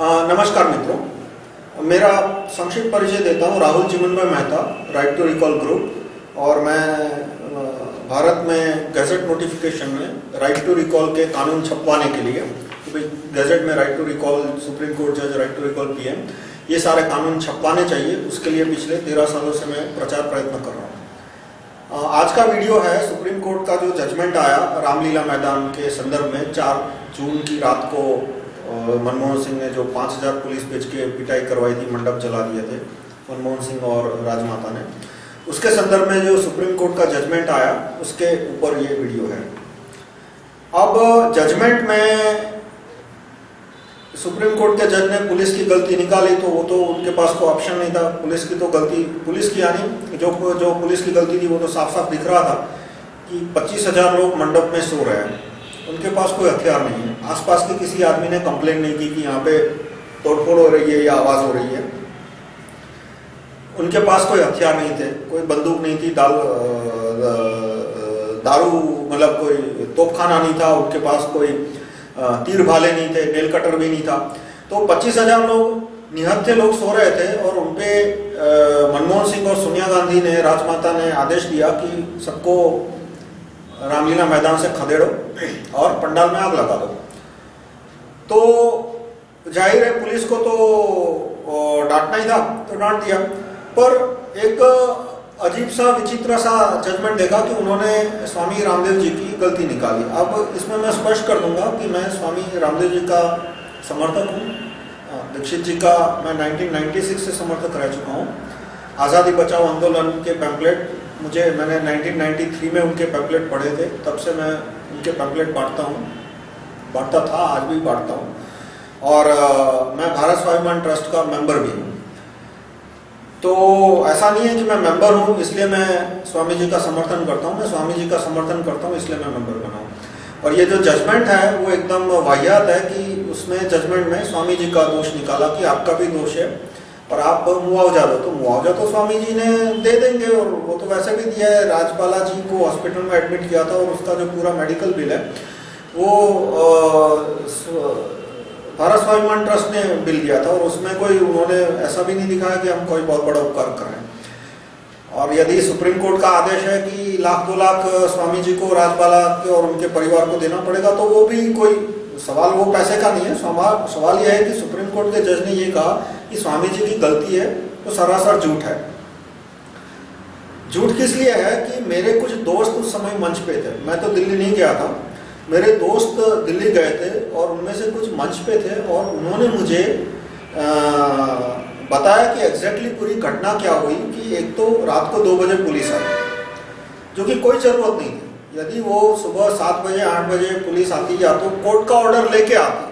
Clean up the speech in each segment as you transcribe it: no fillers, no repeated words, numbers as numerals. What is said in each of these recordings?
नमस्कार मित्रों, मेरा संक्षिप्त परिचय देता हूँ। Rahul Chimanbhai Mehta, right to recall group, और मैं भारत में गैजेट नोटिफिकेशन में राइट टू रिकॉल के कानून छपवाने के लिए, गैजेट में right to recall supreme court जज, राइट टू रिकॉल पीएम, ये सारे कानून छपवाने चाहिए, उसके लिए पिछले 13 सालों से मैं प्रचार प्रयत्न कर रहा हूँ। आज का वीडियो है सुप्रीम कोर्ट का जो जजमेंट आया रामलीला मैदान के संदर्भ में। 4 जून की रात को मनमोहन सिंह ने जो 5000 पुलिस भेज के पिटाई करवाई थी, मंडप जला दिए थे मनमोहन सिंह और राजमाता ने, उसके संदर्भ में जो सुप्रीम कोर्ट का जजमेंट आया उसके ऊपर ये वीडियो है। अब जजमेंट में सुप्रीम कोर्ट के जज ने पुलिस की गलती निकाली, तो वो तो उनके पास कोई ऑप्शन नहीं था। पुलिस की तो गलती, पुलिस की यानी जो पुलिस की गलती थी वो तो साफ साफ दिख रहा था कि 25,000 लोग मंडप में सो रहे हैं, उनके पास कोई हथियार नहीं है। आसपास के किसी आदमी ने कंप्लेंट नहीं की कि यहाँ पे तोड़फोड़ हो रही है या आवाज हो रही है। उनके पास कोई हथियार नहीं थे, कोई बंदूक नहीं थी, दारू मतलब कोई तोपखाना नहीं था, उनके पास कोई तीर भाले नहीं थे, नेल कटर भी नहीं था। तो 25,000 लोग निहत्थे लोग सो रहे थे और उनपे मनमोहन सिंह और सोनिया गांधी ने, राजमाता ने आदेश दिया कि सबको रामलीला मैदान से खदेड़ो और पंडाल में आग लगा दो। तो जाहिर है पुलिस को तो डांटना ही था, तो डांट दिया। पर एक अजीब सा विचित्र सा जजमेंट देखा कि उन्होंने स्वामी रामदेव जी की गलती निकाली। अब इसमें मैं स्पष्ट कर दूंगा कि मैं स्वामी रामदेव जी का समर्थक हूँ। दीक्षित जी का मैं 1996 से समर्थक रह चुका हूँ। आज़ादी बचाओ आंदोलन के पैम्पलेट मैंने 1993 में उनके पैम्पलेट पढ़े थे, तब से मैं उनके पैम्पलेट बांटता था, आज भी बांटता हूँ। और मैं भारत स्वाभिमान ट्रस्ट का मेंबर भी हूँ। तो ऐसा नहीं है कि मैं मेंबर हूँ इसलिए मैं स्वामी जी का समर्थन करता हूँ, मैं स्वामी जी का समर्थन करता हूँ इसलिए मैं मेंबर बना हूँ। और ये जो जजमेंट है वो एकदम वाहियात है कि उसमें जजमेंट में स्वामी जी का दोष निकाला कि आपका भी दोष है और आप मुआवजा दो। तो मुआवजा तो स्वामी जी ने दे देंगे, और वो तो वैसे भी दिया है। राजपाला जी को हॉस्पिटल में एडमिट किया था और उसका जो पूरा मेडिकल बिल है वो भारत स्वाभिमान ट्रस्ट ने बिल दिया था, और उसमें कोई उन्होंने ऐसा भी नहीं दिखाया कि हम कोई बहुत बड़ा उपकार कर रहे हैं। और यदि सुप्रीम कोर्ट का आदेश है कि 1-2 लाख स्वामी जी को, राजपाला के और उनके परिवार को देना पड़ेगा, तो वो भी कोई सवाल वो पैसे का नहीं है। सवाल यह है कि सुप्रीम कोर्ट के जज ने ये कहा कि स्वामी जी की गलती है, तो सरासर झूठ है। झूठ किस लिए है कि मेरे कुछ दोस्त उस समय मंच पे थे, मैं तो दिल्ली नहीं गया था, मेरे दोस्त दिल्ली गए थे और उनमें से कुछ मंच पे थे और उन्होंने मुझे बताया कि एग्जैक्टली पूरी घटना क्या हुई। कि एक तो रात को 2 बजे पुलिस आई, जो कि कोई जरूरत नहीं थी। यदि वो सुबह 7 बजे 8 बजे पुलिस आती या तो कोर्ट का ऑर्डर लेके आती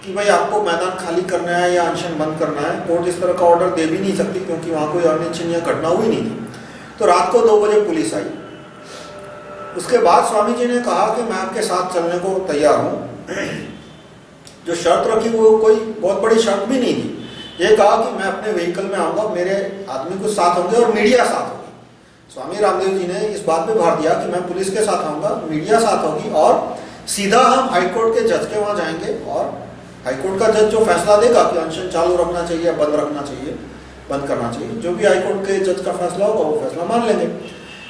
कि भाई आपको मैदान खाली करना है या अनशन बंद करना है। कोर्ट इस तरह का ऑर्डर दे भी नहीं सकती क्योंकि वहां कोई अनिच्छनीय घटना हुई नहीं थी। तो रात को 2 बजे पुलिस आई। उसके बाद स्वामी जी ने कहा कि मैं आपके साथ चलने को तैयार हूं। जो शर्त रखी वो कोई बहुत बड़ी शर्त भी नहीं थी। ये कहा कि मैं अपने व्हीकल में आऊंगा, मेरे आदमी कुछ साथ होंगे और मीडिया साथ होगी। स्वामी रामदेव जी ने इस बात पे भार दिया कि मैं पुलिस के साथ आऊंगा, मीडिया साथ होगी, और सीधा हम हाईकोर्ट के जज के वहां जाएंगे और हाईकोर्ट का जज जो फैसला देगा कि अनशन चालू रखना चाहिए, बंद रखना चाहिए, बंद करना चाहिए, जो भी हाईकोर्ट के जज का फैसला होगा वो फैसला मान लेंगे।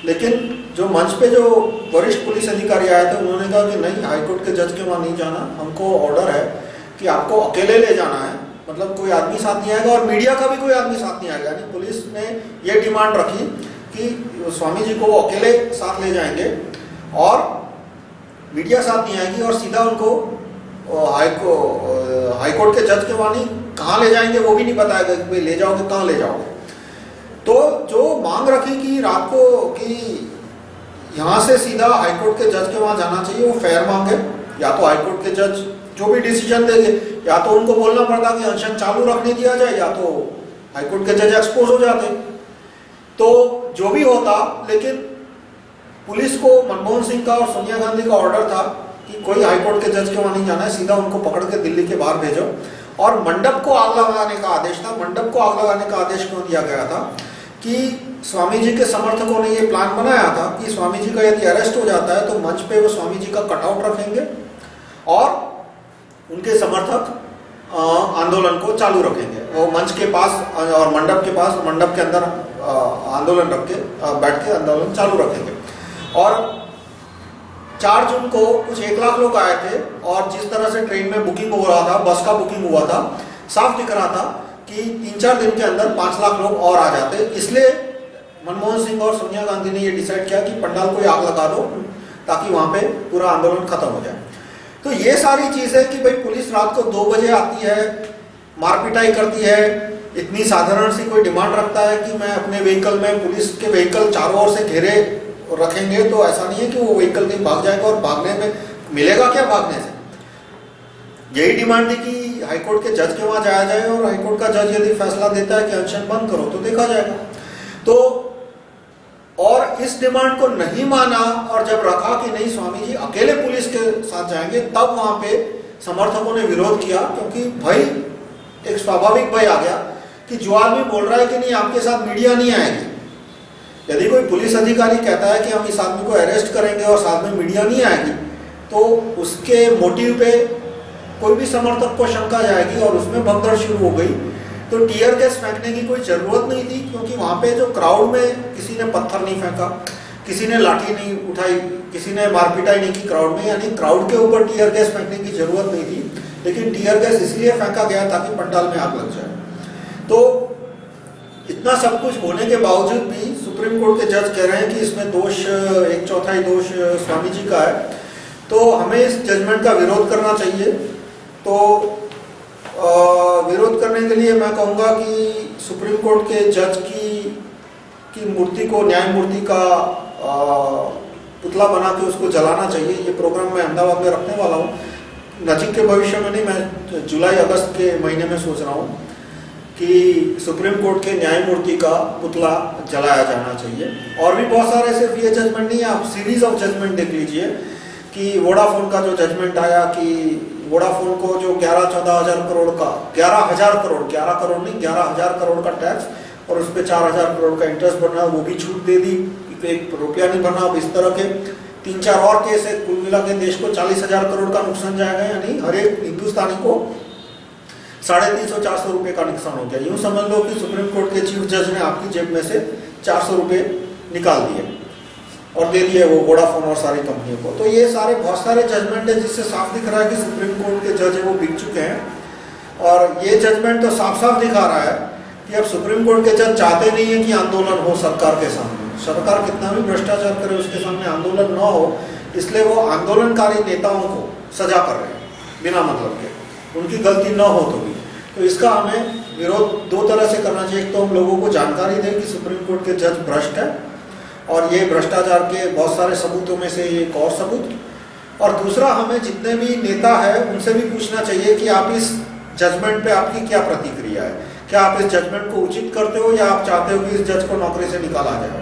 लेकिन जो मंच पे जो वरिष्ठ पुलिस अधिकारी आए थे उन्होंने कहा कि नहीं, हाईकोर्ट के जज के वहां नहीं जाना, हमको ऑर्डर है कि आपको अकेले ले जाना है, मतलब कोई आदमी साथ नहीं आएगा और मीडिया का भी कोई आदमी साथ नहीं आएगा। यानी पुलिस ने ये डिमांड रखी कि स्वामी जी को वो अकेले साथ ले जाएंगे और मीडिया साथ नहीं आएगी, और सीधा उनको हाईकोर्ट के जज के वहां नहीं, कहाँ ले जाएंगे वो भी नहीं बताएगा कि भाई ले जाओगे कहाँ ले जाओगे। तो जो मांग रखी कि रात को कि यहाँ से सीधा हाईकोर्ट के जज के वहां जाना चाहिए, वो फेयर मांग है। या तो हाईकोर्ट के जज जो भी डिसीजन देंगे, या तो उनको बोलना पड़ता कि अनशन चालू रखने दिया जाए, या तो हाईकोर्ट के जज एक्सपोज हो जाते। तो जो भी होता, लेकिन पुलिस को मनमोहन सिंह का और सोनिया गांधी का ऑर्डर था कि कोई हाईकोर्ट के जज के वहां नहीं जाना है, सीधा उनको पकड़ के दिल्ली के बाहर भेजो। और मंडप को आग लगाने का आदेश था। मंडप को आग लगाने का आदेश क्यों दिया गया था कि स्वामी जी के समर्थकों ने ये प्लान बनाया था कि स्वामी जी का यदि अरेस्ट हो जाता है तो मंच पे वो स्वामी जी का कटआउट रखेंगे और उनके समर्थक आंदोलन को चालू रखेंगे। वो मंच के पास और मंडप के पास, मंडप के अंदर आंदोलन रख के बैठ के आंदोलन चालू रखेंगे। और 4 जून को कुछ 1 लाख लोग आए थे और जिस तरह से ट्रेन में बुकिंग हो रहा था, बस का बुकिंग हुआ था, साफ दिख रहा था कि 3-4 दिन के अंदर 5 लाख लोग और आ जाते। इसलिए मनमोहन सिंह और सोनिया गांधी ने ये डिसाइड किया कि पंडाल को आग लगा दो ताकि वहां पे पूरा आंदोलन खत्म हो जाए। तो ये सारी चीजें कि भाई पुलिस रात को 2 बजे आती है, मारपिटाई करती है, इतनी साधारण सी कोई डिमांड रखता है कि मैं अपने व्हीकल में, पुलिस के व्हीकल चारों ओर से घेरे रखेंगे, तो ऐसा नहीं है कि वो व्हीकल कहीं भाग जाएगा और भागने में मिलेगा क्या भागने से। यही डिमांड थी कि हाईकोर्ट के जज के वहां जाया जाए और हाईकोर्ट का जज यदि फैसला देता है कि अनशन बंद करो तो देखा जाएगा। तो और इस डिमांड को नहीं माना और जब रखा कि नहीं स्वामी जी अकेले पुलिस के साथ जाएंगे, तब वहां पे समर्थकों ने विरोध किया, क्योंकि भय, एक स्वाभाविक भय आ गया कि जो आदमी बोल रहा है कि नहीं आपके साथ मीडिया नहीं आएगी, यदि कोई पुलिस अधिकारी कहता है कि हम इस आदमी को अरेस्ट करेंगे और साथ में मीडिया नहीं आएगी, तो उसके मोटिव पे कोई भी समर्थक को शंका जाएगी और उसमें भगदड़ शुरू हो गई। तो टीयर गैस फेंकने की कोई जरूरत नहीं थी, क्योंकि वहां पे जो क्राउड में किसी ने पत्थर नहीं फेंका, किसी ने लाठी नहीं उठाई, किसी ने मारपिटाई नहीं की क्राउड में, यानी क्राउड के ऊपर टीयर गैस फेंकने की जरूरत नहीं थी। लेकिन टीयर गैस इसलिए फेंका गया ताकि पंडाल में आग लग जाए। तो इतना सब कुछ होने के बावजूद भी सुप्रीम कोर्ट के जज कह रहे हैं कि इसमें दोष, 1/4 दोष स्वामी जी का है, तो हमें इस जजमेंट का विरोध करना चाहिए। तो विरोध करने के लिए मैं कहूँगा कि सुप्रीम कोर्ट के जज की मूर्ति को, न्यायमूर्ति का पुतला बना के उसको जलाना चाहिए। ये प्रोग्राम मैं अहमदाबाद में रखने वाला हूँ, नजीक के भविष्य में नहीं, मैं जुलाई-अगस्त के महीने में सोच रहा हूँ कि सुप्रीम कोर्ट के न्यायमूर्ति का पुतला जलाया जाना चाहिए। और भी बहुत सारे, सिर्फ ये जजमेंट नहीं है, आप सीरीज ऑफ जजमेंट देख लीजिए कि वोडाफोन का जो जजमेंट आया कि वोडाफोन को जो 11-14 हजार करोड़ का, 11,000 करोड़, 11 करोड़ नहीं 11,000 करोड़ का टैक्स और उस पर 4,000 करोड़ का इंटरेस्ट भरना, वो भी छूट दे दी, 1 रुपया नहीं भरना। अब इस तरह के 3-4 और केस है, कुल मिला के देश को 40,000 करोड़ का नुकसान जाएगा, यानी हर एक हिंदुस्तानी को 350-400 रुपए का नुकसान हो गया। यूं समझ लो कि सुप्रीम कोर्ट के चीफ जज ने आपकी जेब में से 400 रुपए निकाल दिए और दे दिए वो वोडाफोन और सारी कंपनियों को। तो ये सारे बहुत सारे जजमेंट है जिससे साफ दिख रहा है कि सुप्रीम कोर्ट के जज है वो बिक चुके हैं। और ये जजमेंट तो साफ साफ दिखा रहा है कि अब सुप्रीम कोर्ट के जज चाहते नहीं है कि आंदोलन हो सरकार के सामने, सरकार कितना भी भ्रष्टाचार करे उसके सामने आंदोलन न हो, इसलिए वो आंदोलनकारी नेताओं को सजा कर रहे हैं बिना मतलब के, उनकी गलती न हो तो भी। तो इसका हमें विरोध 2 तरह से करना चाहिए। एक तो हम लोगों को जानकारी दें कि सुप्रीम कोर्ट के जज भ्रष्ट है और ये भ्रष्टाचार के बहुत सारे सबूतों में से एक और सबूत, और दूसरा हमें जितने भी नेता है उनसे भी पूछना चाहिए कि आप इस जजमेंट पे आपकी क्या प्रतिक्रिया है, क्या आप इस जजमेंट को उचित करते हो या आप चाहते हो कि इस जज को नौकरी से निकाला जाए।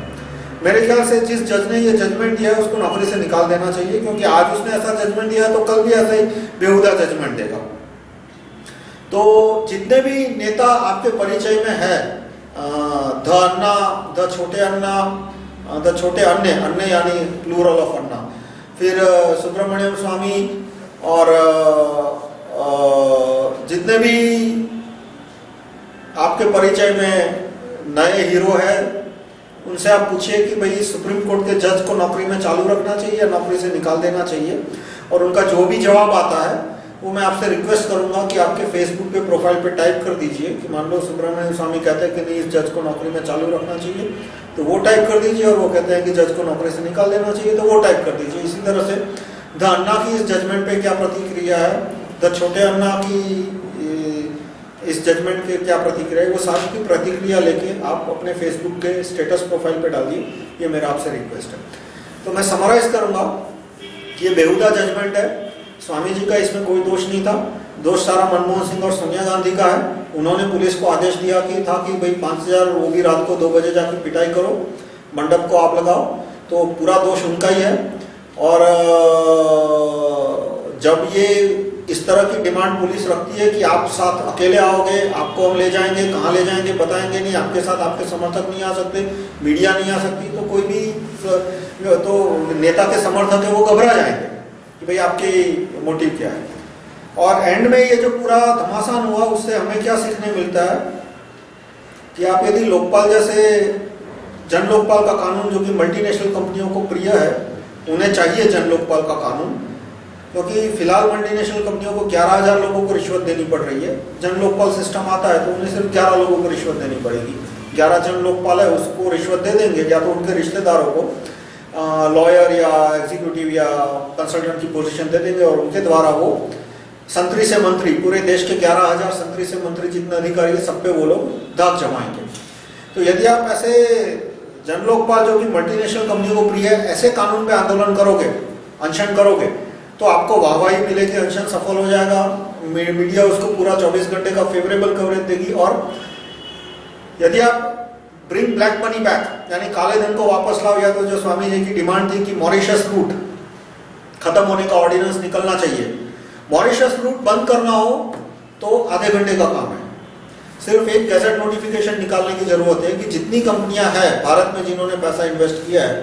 मेरे ख्याल से जिस जज ने ये जजमेंट दिया है उसको नौकरी से निकाल देना चाहिए, क्योंकि आज उसने ऐसा जजमेंट दिया तो कल भी ऐसा ही बेहुदा जजमेंट देगा। तो जितने भी नेता आपके परिचय में है, द अन्ना, द छोटे अन्ना, द छोटे अन्य, अन्य यानी प्लूरल ऑफ अन्ना, फिर सुब्रमण्यम स्वामी और जितने भी आपके परिचय में नए हीरो है, उनसे आप पूछिए कि भाई सुप्रीम कोर्ट के जज को नौकरी में चालू रखना चाहिए या नौकरी से निकाल देना चाहिए। और उनका जो भी जवाब आता है वो मैं आपसे रिक्वेस्ट करूंगा कि आपके फेसबुक पे प्रोफाइल पे टाइप कर दीजिए कि मान लो सुब्रमण्यम स्वामी कहते हैं कि नहीं इस जज को नौकरी में चालू रखना चाहिए, तो वो टाइप कर दीजिए, और वो कहते हैं कि जज को नौकरी से निकाल देना चाहिए, तो वो टाइप कर दीजिए। इसी तरह से द अन्ना की इस जजमेंट पे क्या प्रतिक्रिया है, द छोटे अन्ना की इस जजमेंट के क्या प्रतिक्रिया है, वो सारी की प्रतिक्रिया लेके आप अपने फेसबुक के स्टेटस प्रोफाइल पे डालिए, ये मेरा आपसे रिक्वेस्ट है। तो मैं समराइज करूंगा कि ये बेहुदा जजमेंट है, स्वामी जी का इसमें कोई दोष नहीं था, दोष सारा मनमोहन सिंह और सोनिया गांधी का है। उन्होंने पुलिस को आदेश दिया कि था कि भाई 5,000, वो भी रात को 2 बजे जाकर पिटाई करो, मंडप को आप लगाओ, तो पूरा दोष उनका ही है। और जब ये इस तरह की डिमांड पुलिस रखती है कि आप साथ अकेले आओगे, आपको हम ले जाएंगे, कहाँ ले जाएंगे बताएंगे नहीं, आपके साथ आपके समर्थक नहीं आ सकते, मीडिया नहीं आ सकती, तो कोई भी तो नेता के समर्थक है वो घबरा जाएंगे कि भाई आपके मोटिव क्या है। और एंड में ये जो पूरा घमासान हुआ उससे हमें क्या सीखने मिलता है कि आप यदि लोकपाल जैसे जन लोकपाल का कानून, जो कि मल्टीनेशनल कंपनियों को प्रिय है, उन्हें चाहिए जन लोकपाल का कानून, क्योंकि फिलहाल मल्टीनेशनल कंपनियों को 11,000 लोगों को रिश्वत देनी पड़ रही है। जन लोकपाल सिस्टम आता है तो उन्हें सिर्फ 11 लोगों को रिश्वत देनी पड़ेगी। 11 जन लोकपाल है, उसको रिश्वत दे देंगे, या तो उनके रिश्तेदारों को लॉयर या एग्जीक्यूटिव या कंसल्टेंट की पोजीशन दे देंगे और उनके द्वारा वो संतरी से मंत्री, पूरे देश के 11,000 संतरी से मंत्री जितने अधिकारी है सब पे वो लोग दाग जमाएंगे। तो यदि आप ऐसे जन लोकपाल, जो कि मल्टीनेशनल कंपनियों को प्रिय है, ऐसे कानून पे आंदोलन करोगे, अनशन करोगे, तो आपको वाहवाही मिलेगी, अनशन सफल हो जाएगा, मीडिया उसको पूरा 24 घंटे का फेवरेबल कवरेज देगी। और यदि आप ब्रिंग ब्लैक मनी बैक, यानी काले धन को वापस लाओ, या तो जो स्वामी जी की डिमांड थी कि मॉरिशस रूट खत्म होने का ऑर्डिनेंस निकलना चाहिए, मॉरिशस रूट बंद करना हो तो आधे घंटे का काम है। सिर्फ एक गैजेट नोटिफिकेशन निकालने की जरूरत है कि जितनी कंपनियां हैं भारत में जिन्होंने पैसा इन्वेस्ट किया है,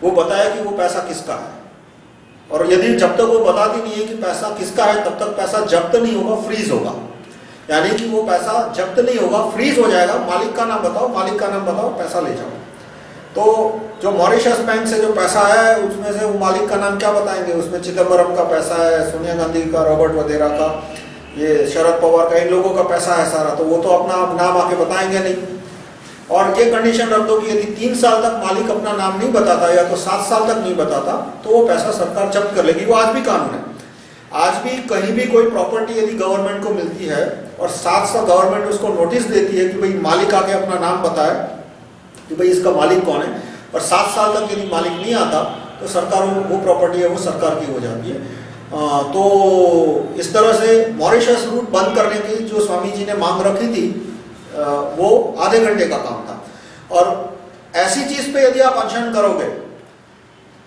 वो बताया कि वो पैसा किसका है। और यदि जब तक वो बताती नहीं है कि पैसा किसका है, तब तक पैसा जब्त नहीं होगा, फ्रीज होगा। यानी कि वो पैसा जब्त नहीं होगा, फ्रीज हो जाएगा। मालिक का नाम बताओ, मालिक का नाम बताओ, पैसा ले जाओ। तो जो मॉरिशस बैंक से जो पैसा है, उसमें से वो मालिक का नाम क्या बताएंगे? उसमें चिदम्बरम का पैसा है, सोनिया गांधी का, रॉबर्ट वधेरा का, ये शरद पवार का, इन लोगों का पैसा है सारा। तो वो तो अपना नाम आके बताएंगे नहीं। और ये कंडीशन रख दो कि यदि 3 साल तक मालिक अपना नाम नहीं बताता, या तो 7 साल तक नहीं बताता, तो वो पैसा सरकार जब्त कर लेगी। वो आज भी कानून है। आज भी कहीं भी कोई प्रॉपर्टी यदि गवर्नमेंट को मिलती है और 7 साल गवर्नमेंट उसको नोटिस देती है कि भाई मालिक आके अपना नाम बताए कि भाई इसका मालिक कौन है, और 7 साल तक यदि मालिक नहीं आता, तो सरकार वो प्रॉपर्टी है वो सरकार की हो जाती है। तो इस तरह से मॉरिशस रूट बंद करने की जो स्वामी जी ने मांग रखी थी, वो आधे घंटे का काम था। और ऐसी चीज पे यदि आप अनशन करोगे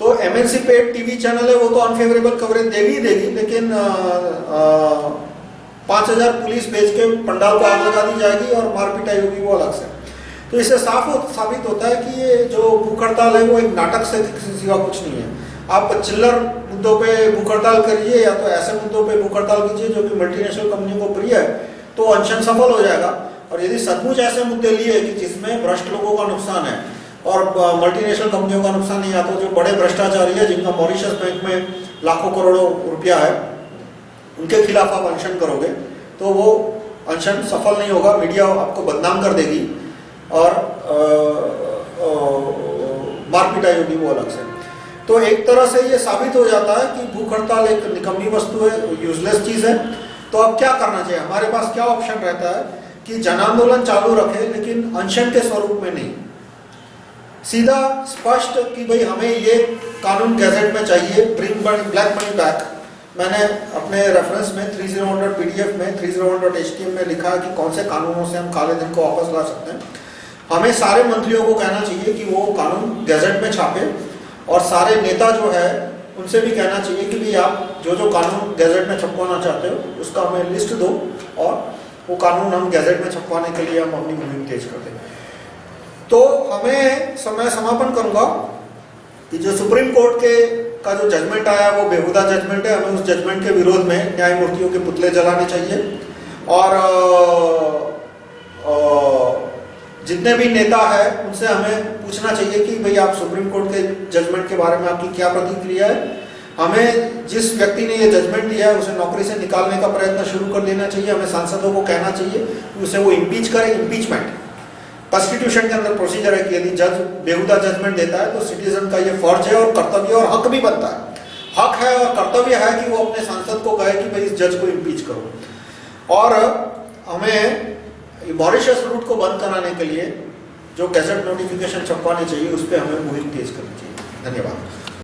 तो एमएनसी पेड टीवी चैनल है, वो तो अनफेवरेबल कवरेज देगी ही देगी, लेकिन 5,000 पुलिस भेज के पंडाल को आग लगा दी जाएगी और मारपीटाई होगी, वो अलग से। तो इससे साबित होता है कि ये जो भूख हड़ताल है वो एक नाटक से सिवा कुछ नहीं है। आप चिल्लर मुद्दों पे भूख हड़ताल करिए, या तो ऐसे मुद्दों पे भूख हड़ताल कीजिए जो कि मल्टीनेशनल कंपनियों को प्रिय है, तो अनशन सफल हो जाएगा। और यदि सचमुच ऐसे मुद्दे लिए कि जिसमें भ्रष्ट लोगों का नुकसान है और मल्टीनेशनल कंपनियों का नुकसान नहीं आता, जो बड़े भ्रष्टाचारी है जिनका मॉरिशस बैंक में लाखों करोड़ों रुपया है, उनके खिलाफ आप अनशन करोगे तो वो अनशन सफल नहीं होगा। मीडिया आपको बदनाम कर देगी और मारपीटाई होगी, वो अलग से। तो एक तरह से ये साबित हो जाता है कि भूख हड़ताल एक निकम्मी वस्तु है, यूजलेस चीज है। तो अब क्या करना चाहिए? हमारे पास क्या ऑप्शन रहता है कि जन आंदोलन चालू रखे, लेकिन अनशन के स्वरूप में नहीं, सीधा स्पष्ट कि भाई हमें ये कानून गैजेट में चाहिए, ब्रिंग ब्लैक मनी बैक। मैंने अपने रेफरेंस में 301 PDF में 301 HTM में लिखा है कि कौन से कानूनों से हम काले धन को वापस ला सकते हैं। हमें सारे मंत्रियों को कहना चाहिए कि वो कानून गैजेट में छापे, और सारे नेता जो है उनसे भी कहना चाहिए कि भाई आप जो जो कानून गैजेट में छपवाना चाहते हो उसका हमें लिस्ट दो, और वो कानून हम गैजेट में छपवाने के लिए हम अपनी मुहिम तेज कर दें। तो हमें मैं समापन करूंगा कि जो सुप्रीम कोर्ट का जो जजमेंट आया वो बेहुदा जजमेंट है। हमें उस जजमेंट के विरोध में न्यायमूर्तियों के पुतले जलाने चाहिए, और जितने भी नेता है उनसे हमें पूछना चाहिए कि भाई आप सुप्रीम कोर्ट के जजमेंट के बारे में आपकी क्या प्रतिक्रिया है। हमें जिस व्यक्ति ने ये जजमेंट दिया है उसे नौकरी से निकालने का प्रयत्न शुरू कर देना चाहिए। हमें सांसदों को कहना चाहिए कि उसे वो इम्पीच करे। इम्पीचमेंट कॉन्स्टिट्यूशन के अंदर प्रोसीजर है कि यदि जज बेहुदा जजमेंट देता है तो सिटीजन का ये फर्ज है और कर्तव्य और हक भी बनता है। हक है और कर्तव्य है कि वो अपने सांसद को कहे कि भाई इस जज को इम्पीच करो। और हमें मॉरिशस रूट को बंद कराने के लिए जो गैजेट नोटिफिकेशन छपवाने चाहिए उस पर हमें मुहिम तेज करनी चाहिए। धन्यवाद।